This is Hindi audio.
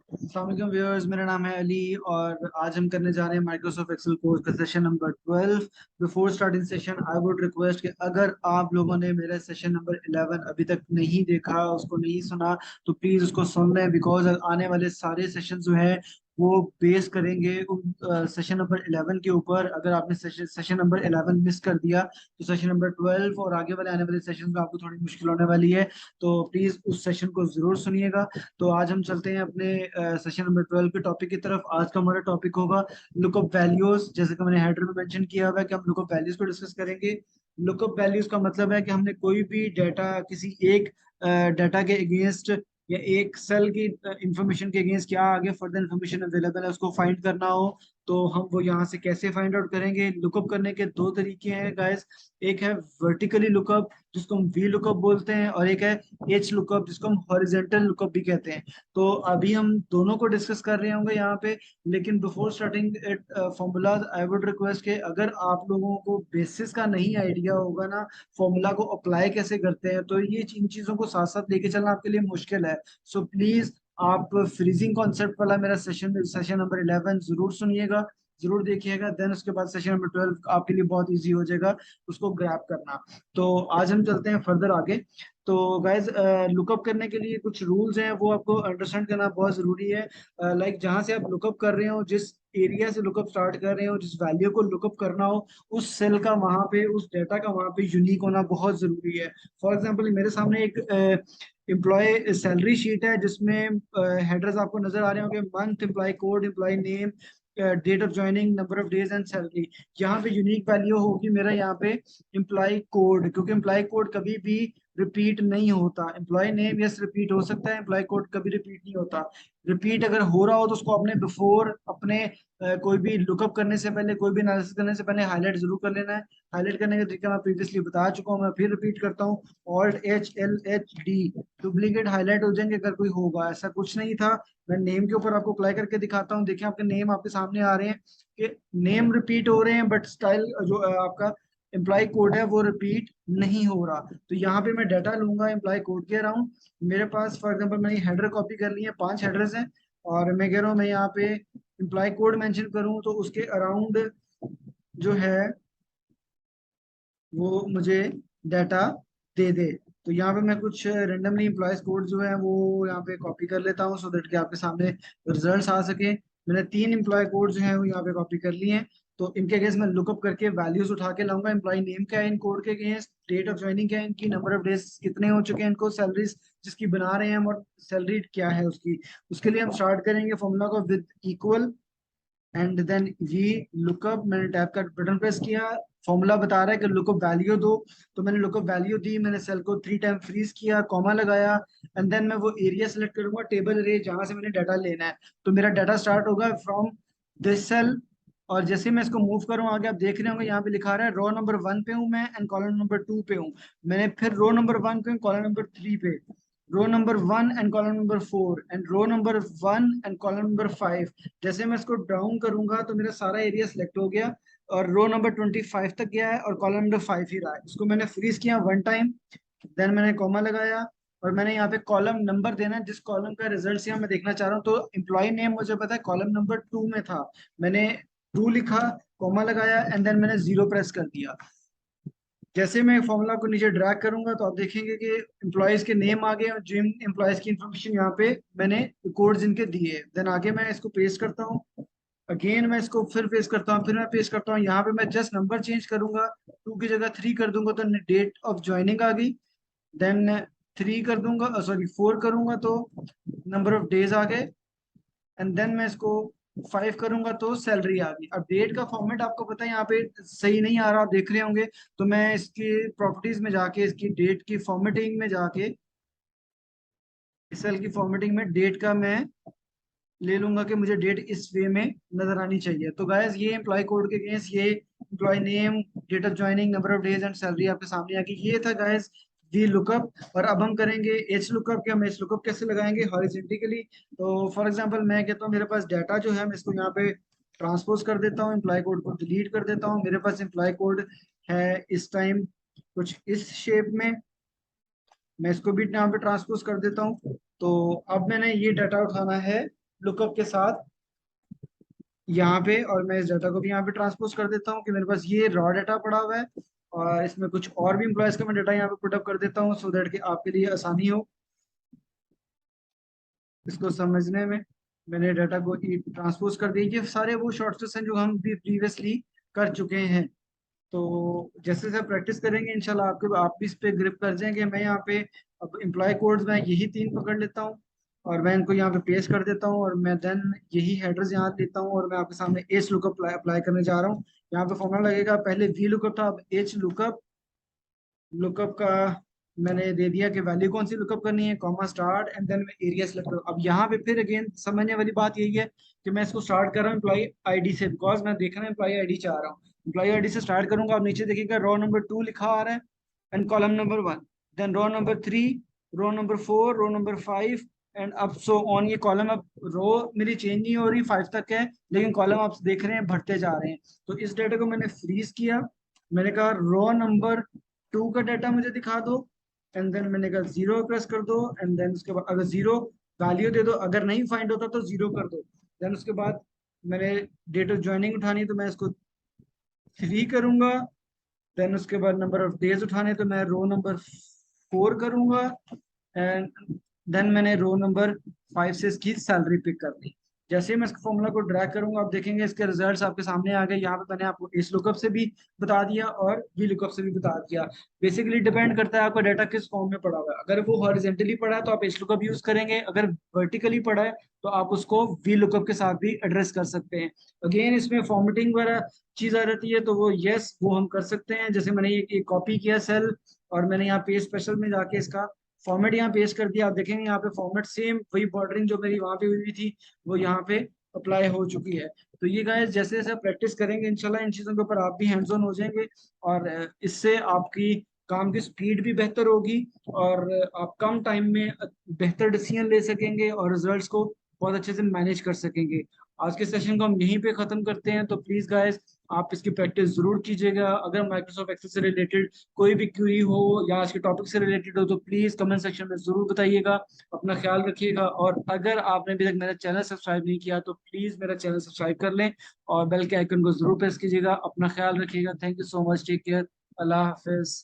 अस्सलाम वालेकुम व्यूअर्स, मेरा नाम है अली और आज हम करने जा रहे हैं माइक्रोसॉफ्ट एक्सेल कोर्स का session number 12। Before starting session I would request कि अगर आप लोगों ने मेरा सेशन नंबर 11 अभी तक नहीं देखा, उसको नहीं सुना, तो प्लीज़ उसको सुन लें। बिकॉज आने वाले सारे सेशन जो हैं वो बेस करेंगे उन सेशन नंबर 11 के ऊपर। अगर आपने सेशन नंबर 11 मिस कर दिया तो सेशन नंबर 12 और आगे वाले आने वाले सेशन में आपको थोड़ी मुश्किल होने वाली है। तो प्लीज़ उस सेशन को ज़रूर सुनिएगा। तो आज हम चलते हैं अपने सेशन नंबर 12 के टॉपिक की तरफ। आज का हमारा टॉपिक होगा लुकअप वैल्यूज। जैसे कि मैंने हेडर में मेंशन किया हुआ है कि हम लुकअप वैल्यूज को डिस्कस करेंगे। लुकअप वैल्यूज का मतलब है कि हमने कोई भी डाटा किसी एक डाटा के अगेंस्ट या एक सेल की इंफॉर्मेशन के अगेंस्ट क्या आगे फर्दर इंफॉर्मेशन अवेलेबल है उसको फाइंड करना हो, तो हम वो यहाँ से कैसे फाइंड आउट करेंगे। लुकअप करने के दो तरीके हैं गाइस। एक है वर्टिकली लुकअप जिसको हम वी लुकअप बोलते हैं, और एक है एच लुकअप जिसको हम हॉरिजेंटल लुकअप भी कहते हैं। तो अभी हम दोनों को डिस्कस कर रहे होंगे यहाँ पे। लेकिन before starting it formula I would request कि अगर आप लोगों को बेसिस का नहीं आइडिया होगा ना फॉर्मूला को अप्लाई कैसे करते हैं, तो ये इन चीजों को साथ साथ लेके चलना आपके लिए मुश्किल है। सो प्लीज आप फ्रीजिंग कॉन्सेप्ट वाला मेरा सेशन सेशन नंबर 11 जरूर सुनिएगा, जरूर देखिएगा। देन उसके बाद सेशन नंबर 12 आपके लिए बहुत इजी हो जाएगा उसको ग्रैब करना। तो आज हम चलते हैं फर्दर आगे। तो गाइज लुकअप करने के लिए कुछ रूल्स हैं, वो आपको अंडरस्टैंड करना बहुत जरूरी है। लाइक जहां से आप लुकअप कर रहे हो, जिस एरिया से लुकअप स्टार्ट कर रहे हो, जिस वैल्यू को लुकअप करना हो, उस सेल का वहां पे, उस डेटा का वहां पे यूनिक होना बहुत जरूरी है। फॉर एग्जांपल मेरे सामने एक एम्प्लॉय सैलरी शीट है जिसमें हेडर्स आपको नजर आ रहे होंगे: month, employee code, employee name, date of joining, number of days and salary. यहाँ पे यूनिक वैल्यू होगी मेरा यहाँ पे एम्प्लॉय कोड, क्योंकि एम्प्लॉय कोड कभी भी रिपीट नहीं होता। एम्प्लॉय नेम यस रिपीट हो सकता है, एम्प्लॉय कोड कभी रिपीट नहीं होता। रिपीट अगर हो रहा हो तो उसको अपने बिफोर अपने कोई भी लुकअप करने से पहले, कोई भी एनालिसिस करने से पहले हाईलाइट जरूर कर लेना है। हाईलाइट करने का तरीका मैं प्रीवियसली बता चुका हूँ, मैं फिर रिपीट करता हूँ: alt H L H D. Duplicate highlight हो जाएंगे अगर कोई होगा, ऐसा कुछ नहीं था। मैं नेम के ऊपर आपको अप्लाई करके दिखाता हूँ। देखिए आपके नेम आपके सामने आ रहे हैं कि नेम रिपीट हो रहे हैं, बट स्टाइल जो आपका एम्प्लॉय कोड है वो रिपीट नहीं हो रहा। तो यहाँ पे मैं डाटा लूंगा एम्प्लॉय कोड के अराउंड। मेरे पास फॉर एग्जांपल मैंने हेडर कॉपी कर ली है, 5 हेडर्स हैं, और मैं कह रहा हूँ मैं यहाँ पे एम्प्लॉय कोड मेंशन करूँ तो उसके अराउंड जो है वो मुझे डाटा दे दे। तो यहाँ पे मैं कुछ रेंडमली एम्प्लॉयज कोड जो है वो यहाँ पे कॉपी कर लेता हूँ, सो दैट कि आपके सामने रिजल्ट्स आ सके। मैंने 3 एम्प्लॉय कोड जो है वो यहाँ पे कॉपी कर लिए हैं। तो इनके अगेंस्ट मैं लुकअप करके वैल्यूज उठा के लाऊंगा। एम्प्लॉय नेम क्या है इन कोड के अगेंस्ट, डेट ऑफ ज्वाइनिंग क्या है इनकी, नंबर ऑफ डेज कितने हो चुके हैं इनको, सैलरीज जिसकी बना रहे हैं हम, और सैलरी क्या है उसकी। उसके लिए हम स्टार्ट करेंगे फॉर्मूला को with equal and then V lookup. मैंने टैब का बटन प्रेस किया, फॉर्मूला बता रहा है कि लुकअप वैल्यू दो। तो मैंने लुकअप वैल्यू दी, मैंने सेल को 3 टाइम फ्रीज किया, कॉमा लगाया, एंड देन मैं वो एरिया सेलेक्ट करूंगा, टेबल एरिया जहां से मैंने डाटा लेना है। तो मेरा डाटा स्टार्ट होगा फ्रॉम दिस सेल। और जैसे मैं इसको मूव करूँ आगे, आप देख रहे होंगे यहाँ पे लिखा रहा है रो नंबर 1 पे हूँ मैं एंड कॉलम नंबर 2 पे हूँ। मैंने फिर रो नंबर 1 पे, कॉलम नंबर 3 पे, row number 1 and column number 4 and row number 1 and column number 5। जैसे मैं इसको डाउन करूंगा तो मेरा सारा एरिया सिलेक्ट हो गया और रो नंबर 25 तक गया है और कॉलम नंबर 5 ही रहा है। इसको मैंने फ्रीज किया 1 टाइम, देन मैंने कॉमा लगाया, और मैंने यहाँ पे कॉलम नंबर देना है जिस कॉलम का रिजल्ट यहाँ मैं देखना चाह रहा हूँ। तो एम्प्लॉय नेम मुझे पता है कॉलम नंबर 2 में था, मैंने 2 लिखा, कॉमा लगाया, एंड देन मैंने 0 प्रेस कर दिया। जैसे मैं फॉर्मूला को नीचे ड्रैग करूंगा तो आप देखेंगे कि एम्प्लॉयज के नेम आ गए और जिन एम्प्लॉयज की इंफॉर्मेशन यहाँ पे मैंने कोड्स इनके दिए। देन आगे मैं इसको पेस्ट करता हूँ, अगेन मैं इसको फिर पेस्ट करता हूँ, फिर मैं पेस्ट करता हूँ। यहाँ पे मैं जस्ट नंबर चेंज करूंगा, 2 की जगह 3 कर दूंगा तो डेट ऑफ ज्वाइनिंग आ गई। देन 3 कर दूंगा, सॉरी 4 करूंगा तो नंबर ऑफ डेज आ गए, एंड देन मैं इसको 5 करूंगा तो सैलरी आ गई। अब डेट का फॉर्मेट आपको पता है यहाँ पे सही नहीं आ रहा, आप देख रहे होंगे। तो मैं इसकी प्रॉपर्टीज में जाके, इसकी डेट की फॉर्मेटिंग में जाके, इस सेल की फॉर्मेटिंग में डेट का मैं ले लूंगा कि मुझे डेट इस वे में नजर आनी चाहिए। तो गाइस ये एम्प्लॉय कोड के अगेंस्ट ये employee name, date of joining, number of days and salary आपके सामने आ गई। ये था गाइस वी लुकअप। और अब हम करेंगे एच लुकअप। कि हम एच लुकअप कैसे लगाएंगे हॉरिजॉन्टली। तो फॉर एग्जांपल मैं कहता हूँ मेरे पास डाटा जो है, मैं इसको यहाँ पे ट्रांसपोज कर देता हूँ, एम्प्लॉय कोड को डिलीट कर देता हूँ। मेरे पास एम्प्लॉय कोड है इस टाइम कुछ इस शेप में, मैं इसको भी यहाँ पे ट्रांसपोज कर देता हूँ। तो अब मैंने ये डाटा उठाना है लुकअप के साथ यहाँ पे, और मैं इस डाटा को भी यहाँ पे ट्रांसपोज कर देता हूँ कि मेरे पास ये रॉ डाटा पड़ा हुआ है, और इसमें कुछ और भी एम्प्लॉयज का मैं डाटा यहाँ पे पुटअप कर देता हूँ सो दैट कि आपके लिए आसानी हो इसको समझने में। मैंने डाटा को ट्रांसपोज कर दिया। ये सारे वो शॉर्टकट्स हैं जो हम भी प्रीवियसली कर चुके हैं। तो जैसे जैसे प्रैक्टिस करेंगे इंशाल्लाह आपके आप भी इस पे ग्रिप कर जाएंगे। मैं यहाँ पे अब एम्प्लॉय कोड्स में यही तीन पकड़ लेता हूँ और मैं इनको यहाँ पे पेस्ट कर देता हूँ, और मैं देन यही हेडर्स यहाँ लेता हूँ और मैं आपके सामने एच लुकअप अप्लाई करने जा रहा हूँ। यहाँ पे फॉर्मूला लगेगा, पहले वी लुकअप था, अब एच लुकअप। लुकअप का मैंने दे दिया कि वैल्यू कौन सी लुकअप करनी है, कॉमा स्टार्ट, एंड देन मैं एरिया सेलेक्ट करूँ। अब यहाँ पे फिर अगेन समझने वाली बात यही है कि मैं इसको स्टार्ट कर रहा हूँ एम्प्लॉई आईडी से, बिकॉज मैं देख रहा हूँ एम्प्लॉई आईडी चाह रहा हूँ। एम्प्लॉई आईडी से स्टार्ट करूंगा। अब नीचे देखिएगा रो नंबर 2 लिखा आ रहा है and column number 1, then row number 3, row number 4, row number 5 and अब सो ऑन। ये कॉलम अब रो मेरी चेंज नहीं हो रही, 5 तक है, लेकिन कॉलम आप देख रहे हैं बढ़ते जा रहे हैं। तो इस डेटा को मैंने फ्रीज किया। मैंने कहा रो नंबर 2 का डाटा मुझे दिखा दो, एंड देन मैंने कहा जीरो प्रेस कर दो, एंड देन उसके बाद अगर जीरो वैल्यू दे दो, अगर नहीं फाइंड होता तो जीरो कर दो। देन उसके बाद मैंने डेट ऑफ ज्वाइनिंग उठानी है तो मैं इसको 3 करूंगा। देन उसके बाद नंबर ऑफ डेज उठाने तो मैं रो नंबर 4 करूंगा, एंड देन मैंने रो नंबर 5 से इसकी सैलरी पिक कर दी। जैसे ही मैं इसके फॉर्मूला को ड्रैग करूंगा आप देखेंगे इसके रिजल्ट्स आपके सामने आ गए। यहाँ पे मैंने आपको इस लुकअप से भी बता दिया और वी लुकअप से भी बता दिया। बेसिकली डिपेंड करता है आपका डाटा किस फॉर्म में पड़ा हुआ है। अगर वो हॉरिजेंटली पड़ा है तो आप इस लुकअप यूज करेंगे, अगर वर्टिकली पड़ा है तो आप उसको वी लुकअप के साथ भी एड्रेस कर सकते हैं। अगेन इसमें फॉर्मेटिंग वगैरह चीज आ जाती है तो वो यस वो हम कर सकते हैं। जैसे मैंने ये कॉपी किया सेल और मैंने यहाँ पेज स्पेशल में जाके इसका फॉर्मेट यहाँ पेस्ट कर दिया। आप देखेंगे यहाँ पे फॉर्मेट सेम वही बॉर्डरिंग जो मेरी वहां पे हुई थी वो यहाँ पे अप्लाई हो चुकी है। तो ये गाइस जैसे जैसे प्रैक्टिस करेंगे इंशाल्लाह इन चीजों के ऊपर आप भी हैंड्स ऑन हो जाएंगे, और इससे आपकी काम की स्पीड भी बेहतर होगी, और आप कम टाइम में बेहतर डिसीजन ले सकेंगे और रिजल्ट्स को बहुत अच्छे से मैनेज कर सकेंगे। आज के सेशन को हम यहीं पे खत्म करते हैं। तो प्लीज गाइस आप इसकी प्रैक्टिस जरूर कीजिएगा। अगर माइक्रोसॉफ्ट एक्सेल से रिलेटेड कोई भी क्वेरी हो या आज के टॉपिक से रिलेटेड हो तो प्लीज कमेंट सेक्शन में जरूर बताइएगा। अपना ख्याल रखिएगा, और अगर आपने अभी तक मेरा चैनल सब्सक्राइब नहीं किया तो प्लीज मेरा चैनल सब्सक्राइब कर लें और बेल के आइकन को जरूर प्रेस कीजिएगा। अपना ख्याल रखिएगा। Thank you so much, take care, अल्लाह हाफिज।